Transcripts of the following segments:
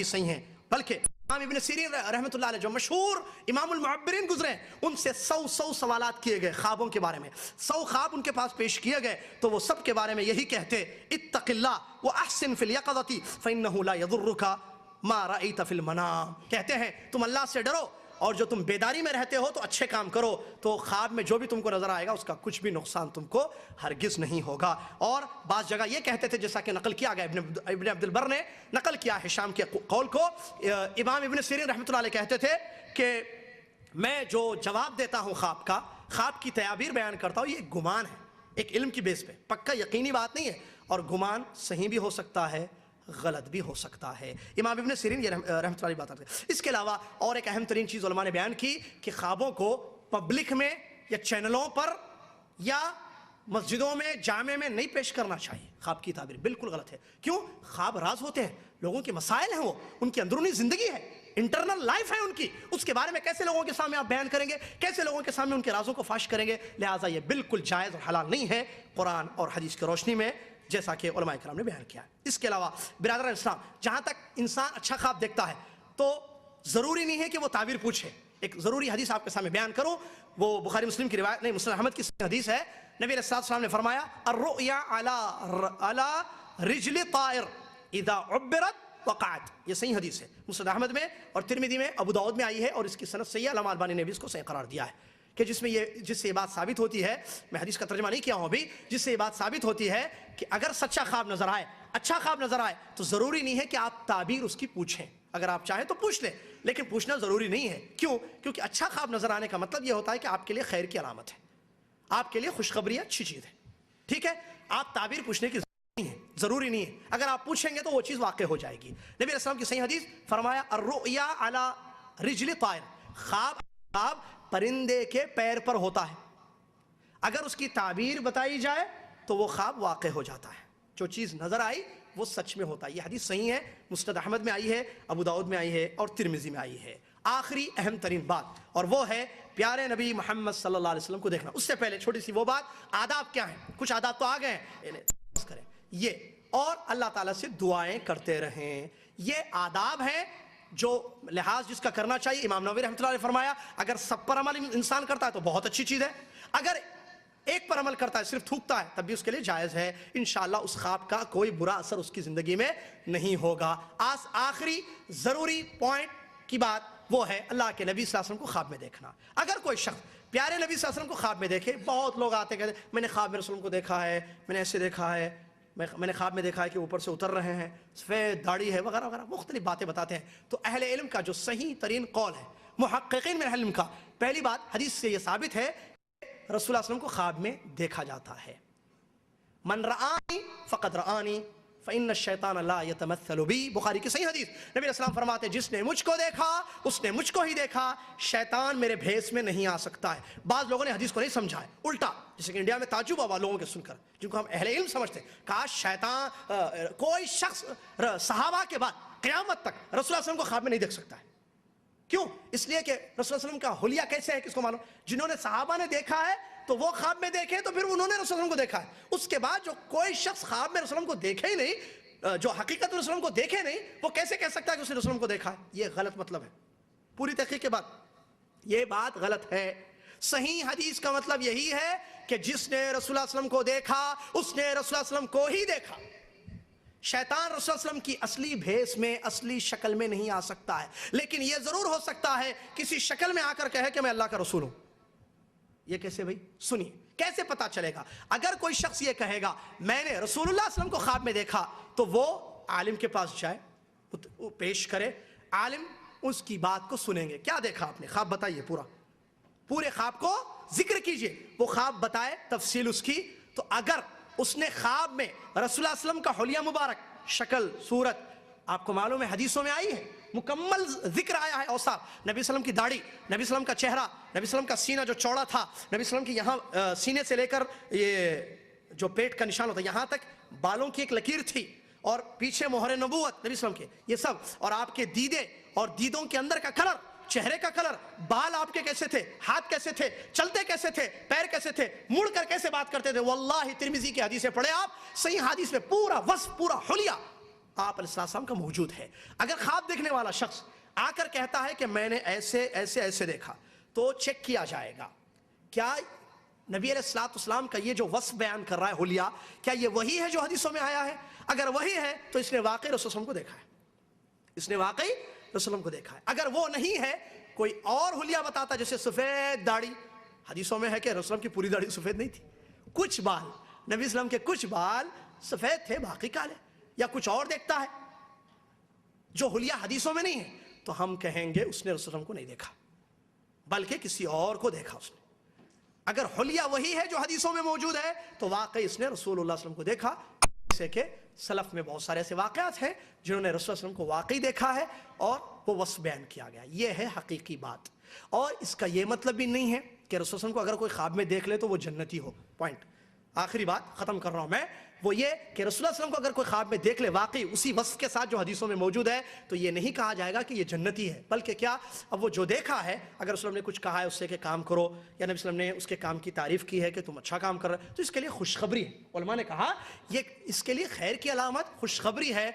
حدیث صحیح ہیں، بلکہ امام ابن سیرین رحمۃ اللہ علیہ جو مشہور امام المعبرین گزرے ہیں، ان سے 100 سوالات کیے گئے خوابوں کے بارے میں، 100 خواب ان کے پاس پیش کیے گئے، تو وہ سب کے بارے میں یہی کہتے اتق اللہ واحسن فی الیقظۃ فانہ لا یضرک ما رأیت فی المنام، کہتے ہیں تم اللہ سے ڈرو اور جو تم بیداری میں رہتے ہو تو اچھے کام کرو، تو خواب میں جو بھی تم کو نظر آئے گا اس کا کچھ بھی نقصان تم کو ہرگز نہیں ہوگا۔ اور بعض جگہ یہ کہتے تھے، جیسا کہ نقل کیا گیا، ابن عبد البر نے نقل کیا ہشام کے قول کو، امام ابن سیرین رحمۃ اللہ علیہ کہتے تھے کہ میں جو جواب دیتا ہوں خواب کی تعابیر بیان کرتا ہوں، یہ ایک گمان ہے، ایک علم کی بیس پہ، پکا یقینی بات نہیں ہے، اور گمان صحیح بھی ہو سکتا ہے، غلط بھی ہو سکتا ہے۔ امام ابن سیرین یہ رحمۃ اللہ علیہ بات کرتے ہیں۔ اس کے علاوہ اور ایک اہم ترین چیز علماء نے بیان کی کہ خوابوں کو پبلک میں یا چینلوں پر یا مسجدوں میں جامع میں نہیں پیش کرنا چاہیے۔ خواب کی تعبیر بالکل غلط ہے۔ کیوں؟ خواب راز ہوتے ہیں، لوگوں کے مسائل ہیں، وہ ان کی اندرونی زندگی ہے، انٹرنل لائف ہے ان کی، اس کے بارے میں کیسے لوگوں کے سامنے آپ بیان کریں گے، کیسے لوگوں کے سامنے ان کے رازوں کو فاش کریں گے؟ لہٰذا یہ بالکل جائز اور حلال نہیں ہے قرآن اور حدیث کی روشنی میں، جیسا کہ علماء کرام نے بیان کیا ہے۔ اس کے علاوہ برادران اسلام، جہاں تک انسان اچھا خواب دیکھتا ہے تو ضروری نہیں ہے کہ وہ تعبیر پوچھے۔ ایک ضروری حدیث آپ کے سامنے بیان کروں، وہ بخاری مسلم کی روایت نہیں، مسلم احمد کی حدیث ہے، نبی علیہ السلام نے فرمایا الرؤیا علی رجل طائر اذا عبرت وقعت، یہ صحیح حدیث ہے، مسلم احمد میں اور ترمذی میں، ابو داؤد میں آئی ہے، اور اس کی سند صحیح ہے، علامہ البانی نے بھی اس کو صحیح قرار دیا ہے، کہ جس سے یہ بات ثابت ہوتی ہے، میں حدیث کا ترجمہ نہیں کیا ہوں ابھی، جس سے یہ بات ثابت ہوتی ہے کہ اگر سچا خواب نظر آئے، اچھا خواب نظر آئے، تو ضروری نہیں ہے کہ آپ تعبیر اس کی پوچھیں، اگر آپ چاہیں تو پوچھ لیں، لیکن پوچھنا ضروری نہیں ہے۔ کیوں؟ کیونکہ اچھا خواب نظر آنے کا مطلب یہ ہوتا ہے کہ آپ کے لیے خیر کی علامت ہے، آپ کے لیے خوشخبری اچھی چیز ہے، ٹھیک ہے؟ آپ تعبیر پوچھنے کی ضروری نہیں ہے، اگر آپ پوچھیں گے تو وہ چیز واقع ہو جائے گی۔ نبی علیہ السلام کی صحیح حدیث فرمایا الرؤیا علی رجل طائر، خواب پرندے کے پیر پر ہوتا ہے، اگر اس کی تعبیر بتائی جائے تو وہ خواب واقع ہو جاتا ہے، جو چیز نظر آئی وہ سچ میں ہوتا ہے۔ یہ حدیث صحیح ہے، مسند احمد میں آئی ہے، ابو داؤد میں آئی ہے اور ترمذی میں آئی ہے۔ آخری اہم ترین بات، اور وہ ہے پیارے نبی محمد صلی اللہ علیہ وسلم کو دیکھنا۔ اس سے پہلے چھوٹی سی وہ بات، آداب کیا ہیں؟ کچھ آداب تو آ گئے ہیں، کریں یہ، اور اللہ تعالیٰ سے دعائیں کرتے رہیں، یہ آداب ہیں جو لحاظ جس کا کرنا چاہیے۔ امام نووی رحمۃ اللہ علیہ فرمایا اگر سب پر عمل انسان کرتا ہے تو بہت اچھی چیز ہے، اگر ایک پر عمل کرتا ہے، صرف تھوکتا ہے، تب بھی اس کے لیے جائز ہے، انشاءاللہ اس خواب کا کوئی برا اثر اس کی زندگی میں نہیں ہوگا۔ آخری ضروری پوائنٹ کی بات وہ ہے اللہ کے نبی صلی اللہ علیہ وسلم کو خواب میں دیکھنا۔ اگر کوئی شخص پیارے نبی صلی اللہ علیہ وسلم کو خواب میں دیکھے، بہت لوگ آتے کہتے ہیں میں نے خواب میں رسول کو دیکھا ہے، میں نے ایسے دیکھا ہے، میں نے خواب میں دیکھا ہے کہ اوپر سے اتر رہے ہیں، سفید داڑھی ہے، وغیرہ وغیرہ مختلف باتیں بتاتے ہیں۔ تو اہل علم کا جو صحیح ترین قول ہے، محققین میں اہل علم کا، پہلی بات حدیث سے یہ ثابت ہے رسول اللہ صلی اللہ علیہ وسلم کو خواب میں دیکھا جاتا ہے۔ من رآنی فقد رآنی فإن الشیطان لا يتمثل بی، بخاری کی صحیح حدیث، نبی علیہ السلام فرماتے جس نے مجھ کو دیکھا اس نے مجھ کو ہی دیکھا، شیطان میرے بھیس میں نہیں آ سکتا ہے۔ بعض لوگوں نے حدیث کو نہیں سمجھا ہے، الٹا، جیسے کہ انڈیا میں تعجب ہوا لوگوں کے سن کر جن کو ہم اہل علم سمجھتے ہیں، کہا شیطان کوئی شخص صحابہ کے بعد قیامت تک رسول اللہ صلی اللہ علیہ وسلم کو خواب میں نہیں دیکھ سکتا ہے۔ کیوں؟ اس لیے کہ رسول اللہ صلی اللہ علیہ وسلم کا حلیہ کیسے ہے، کس کو معلوم؟ جنہوں نے صحابہ نے دیکھا ہے تو وہ خواب میں دیکھے تو پھر انہوں نے رسول اللہ علیہ وسلم کو دیکھا ہے، اس کے بعد جو کوئی شخص خواب میں رسول اللہ علیہ وسلم کو دیکھے ہی نہیں، جو حقیقت رسول اللہ علیہ وسلم کو دیکھے نہیں، وہ کیسے کہہ سکتا ہے کہ اس نے رسول اللہ علیہ وسلم کو دیکھا ہے؟ یہ غلط مطلب ہے، پوری تحقیق کے بعد یہ بات غلط ہے۔ صحیح حدیث کا مطلب یہی ہے کہ جس نے رسول اللہ صلی اللہ علیہ وسلم کو دیکھا اس نے رسول اللہ صلی اللہ علیہ وسلم کو ہی دیکھا۔ شیطان رسول اللہ صلی اللہ علیہ وسلم کی اصلی بھیس میں، اصلی شکل میں نہیں آ سکتا ہے، لیکن یہ ضرور ہو سکتا ہے کسی شکل میں آ کر کہے کہ میں اللہ کا رسول ہوں۔ یہ کیسے بھائی؟ سنیے، کیسے پتا چلے گا؟ اگر کوئی شخص یہ کہے گا میں نے رسول اللہ صلی اللہ علیہ وسلم کو خواب میں دیکھا، تو وہ عالم کے پاس جائے، وہ پیش کرے، عالم اس کی بات کو سنیں گے۔ کیا دیکھا آپ نے؟ خواب بتائیے، پورے خواب کو ذکر کیجئے، وہ خواب بتائے تفصیل اس کی۔ تو اگر اس نے خواب میں رسول اللہ صلی اللہ علیہ وسلم کا حلیہ مبارک، شکل، صورت، آپ کو معلوم ہے حدیثوں میں آئی ہے، مکمل ذکر آیا ہے اوصاف، نبی صلی اللہ علیہ وسلم کی داڑھی، نبی صلی اللہ علیہ وسلم کا چہرہ، نبی صلی اللہ علیہ وسلم کا سینہ جو چوڑا تھا، نبی صلی اللہ علیہ وسلم کی یہاں سینے سے لے کر یہ جو پیٹ کا نشان ہوتا ہے یہاں تک بالوں کی ایک لکیر تھی، اور پیچھے مہر نبوت نبی صلی اللہ علیہ وسلم کے، یہ سب، اور آپ کے دیدے اور دیدوں کے اندر کا کلر، چہرے کا کلر، بال آپ کے کیسے تھے، ہاتھ کیسے تھے، چلتے کیسے تھے، پیر کیسے تھے، مڑ کر کیسے بات کرتے تھے، واللہ ترمذی کی حدیثیں پڑھے آپ، صحیح حدیث میں پورا وصف، پورا حلیہ آپ علیہ السلام کا موجود ہے. اگر خواب دیکھنے والا شخص آ کر کہتا ہے کہ میں نے ایسے ایسے ایسے دیکھا تو چیک کیا جائے گا کیا نبی علیہ السلام کا یہ جو وصف بیان کر رہا ہے حلیہ کیا یہ وہی ہے جو حدیثوں میں آیا ہے. اگر وہی ہے تو اس نے واقعی رسول اللہ کو دیکھا ہے, اس نے واقعی رسول اللہ کو دیکھا ہے. اگر وہ نہیں ہے, کوئی اور حلیہ بتاتا جیسے سفید داڑھی, حدیثوں میں ہے کہ رسول اللہ کی پوری داڑھی سفید نہیں تھی, کچھ بال, نبی اسلام کے کچھ بال سفید تھے باقی کالے, یا کچھ اور دیکھتا ہے جو حلیہ حدیثوں میں نہیں ہے, تو ہم کہیں گے اس نے رسول اللہ کو نہیں دیکھا بلکہ کسی اور کو دیکھا اس نے. اگر حلیہ وہی ہے جو حدیثوں میں موجود ہے تو واقعی اس نے رسول اللہ صلی اللہ علیہ وسلم کو دیکھا. جیسے کہ سلف میں بہت سارے ایسے واقعات ہیں جنہوں نے رسول اللہ صلی اللہ علیہ وسلم کو واقعی دیکھا ہے اور وہ وصف بیان کیا گیا. یہ ہے حقیقی بات, اور اس کا یہ مطلب بھی نہیں ہے کہ رسول اللہ صلی اللہ علیہ وسلم کو اگر کوئی خواب میں دیکھ لے تو وہ جنتی ہو. پوائنٹ, آخری بات ختم کر رہا ہوں میں, وہ یہ کہ رسول اللہ صلی اللہ علیہ وسلم کو اگر کوئی خواب میں دیکھ لے واقعی اسی وصف کے ساتھ جو حدیثوں میں موجود ہے تو یہ نہیں کہا جائے گا کہ یہ جنتی ہے, بلکہ کیا, اب وہ جو دیکھا ہے اگر رسول اللہ نے کچھ کہا ہے اس سے کہ کام کرو, یا نبی صلی اللہ علیہ وسلم نے اس کے کام کی تعریف کی ہے کہ تم اچھا کام کر رہے تو اس کے لیے خوشخبری ہے. علماء نے کہا یہ اس کے لیے خیر کی علامت خوشخبری ہے,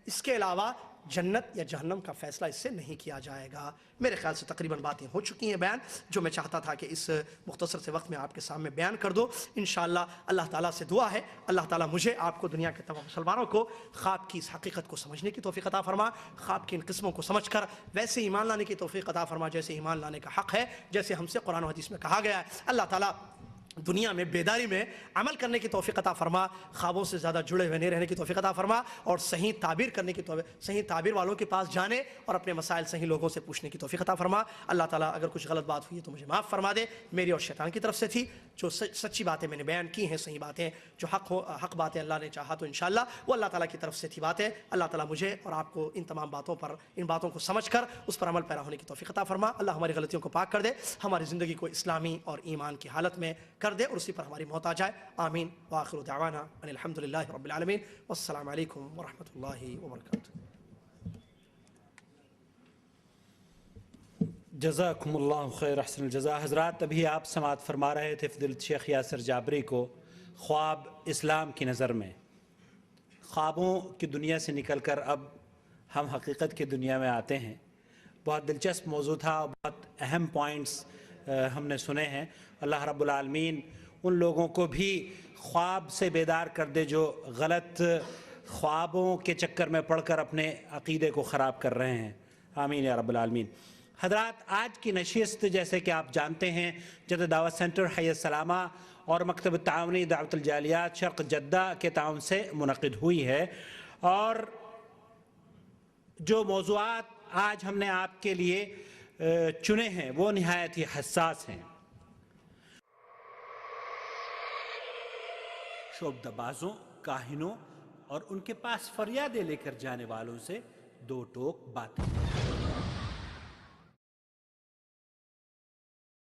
اس کے علاوہ جنت یا جہنم کا فیصلہ اس سے نہیں کیا جائے گا. میرے خیال سے تقریباً باتیں ہو چکی ہیں بیان, جو میں چاہتا تھا کہ اس مختصر سے وقت میں آپ کے سامنے بیان کر دو. انشاءاللہ اللہ تعالیٰ سے دعا ہے اللہ تعالیٰ مجھے آپ کو دنیا کے تمام مسلمانوں کو خواب کی اس حقیقت کو سمجھنے کی توفیق عطا فرما, خواب کی ان قسموں کو سمجھ کر ویسے ایمان لانے کی توفیق عطا فرما جیسے ایمان لانے کا حق ہے, جیسے ہم سے قرآن و حدیث میں کہا گیا ہے. اللہ تعالیٰ دنیا میں بیداری میں عمل کرنے کی توفیق عطا فرما, خوابوں سے زیادہ جڑے ہوئے نہیں رہنے کی توفیق عطا فرما, اور صحیح تعبیر کرنے کی صحیح تعبیر والوں کے پاس جانے اور اپنے مسائل صحیح لوگوں سے پوچھنے کی توفیق عطا فرما. اللہ تعالیٰ اگر کچھ غلط بات ہوئی ہے تو مجھے معاف فرما دے, میری اور شیطان کی طرف سے تھی. جو سچی باتیں میں نے بیان کی ہیں, صحیح باتیں, جو حق باتیں اللہ نے چاہا تو انشاءاللہ وہ اللہ تعالیٰ کی طرف سے تھی باتیں. اللہ تعالیٰ مجھے اور آپ کو ان تمام باتوں پر, ان باتوں کو سمجھ کر اس پر عمل پیرا ہونے کی توفیق عطا فرما. اللہ ہماری غلطیوں کو پاک کر دے, ہماری زندگی کو اسلامی اور ایمان کی حالت میں کر دے اور اسی پر ہماری موت آ جائے. آمین. وآخر دعوانا ان الحمدللہ رب العالمین والسلام علیکم ورحمۃ اللہ وبرکاتہ. جزاکم اللہ خیر احسن الجزا. حضرات ابھی آپ سماعت فرما رہے تھے فضیلت شیخ یاسر جابری کو, خواب اسلام کی نظر میں. خوابوں کی دنیا سے نکل کر اب ہم حقیقت کی دنیا میں آتے ہیں. بہت دلچسپ موضوع تھا, بہت اہم پوائنٹس ہم نے سنے ہیں. اللہ رب العالمین ان لوگوں کو بھی خواب سے بیدار کر دے جو غلط خوابوں کے چکر میں پڑھ کر اپنے عقیدے کو خراب کر رہے ہیں. آمین یا رب العالمین. حضرات آج کی نشست جیسے کہ آپ جانتے ہیں جدہ دعوت سینٹر حی السلامہ اور مکتب تعاونی دعوت الجالیات شرق جدہ کے تعاون سے منعقد ہوئی ہے, اور جو موضوعات آج ہم نے آپ کے لیے چنے ہیں وہ نہایت ہی حساس ہیں. شعبدہ بازوں, کاہنوں اور ان کے پاس فریادیں لے کر جانے والوں سے دو ٹوک باتیں.